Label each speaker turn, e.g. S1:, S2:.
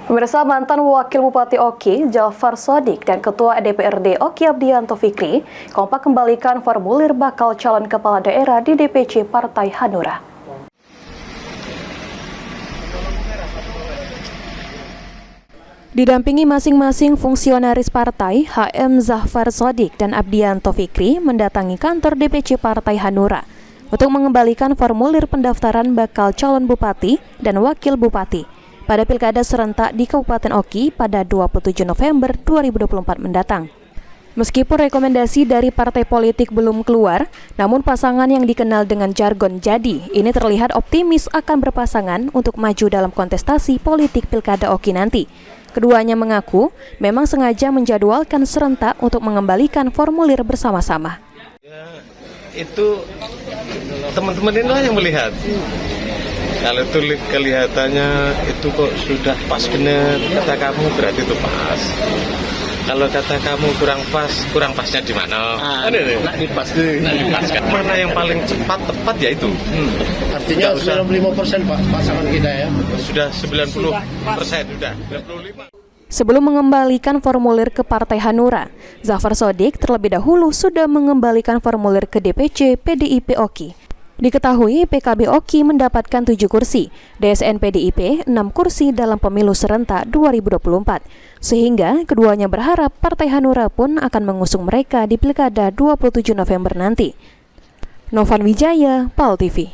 S1: Pemirsa, mantan Wakil Bupati Oki, Jafar Shadiq, dan Ketua DPRD Oki Abdianto Fikri kompak kembalikan formulir bakal calon kepala daerah di DPC Partai Hanura. Didampingi masing-masing fungsionaris partai, HM Jafar Shadiq dan Abdianto Fikri mendatangi kantor DPC Partai Hanura untuk mengembalikan formulir pendaftaran bakal calon bupati dan wakil bupati pada Pilkada serentak di Kabupaten Oki pada 27 November 2024 mendatang. Meskipun rekomendasi dari partai politik belum keluar, namun pasangan yang dikenal dengan jargon jadi ini terlihat optimis akan berpasangan untuk maju dalam kontestasi politik Pilkada Oki nanti. Keduanya mengaku memang sengaja menjadwalkan serentak untuk mengembalikan formulir bersama-sama.
S2: Ya, itu teman-teman inilah yang melihat. Kalau itu kelihatannya itu kok sudah pas benar, kata kamu berarti itu pas. Kalau kata kamu kurang pasnya di mana? Dipaskan. Mana yang paling cepat tepat ya itu.
S3: Artinya 95% Pak pasangan kita ya.
S2: Sudah 90%, sudah 95%.
S1: Sebelum mengembalikan formulir ke Partai Hanura, Jafar Shadiq terlebih dahulu sudah mengembalikan formulir ke DPC PDIP Oki. Diketahui PKB Oki mendapatkan 7 kursi, DSN PDIP 6 kursi dalam pemilu serentak 2024. Sehingga keduanya berharap Partai Hanura pun akan mengusung mereka di Pilkada 27 November nanti. Novan Wijaya, PAL TV.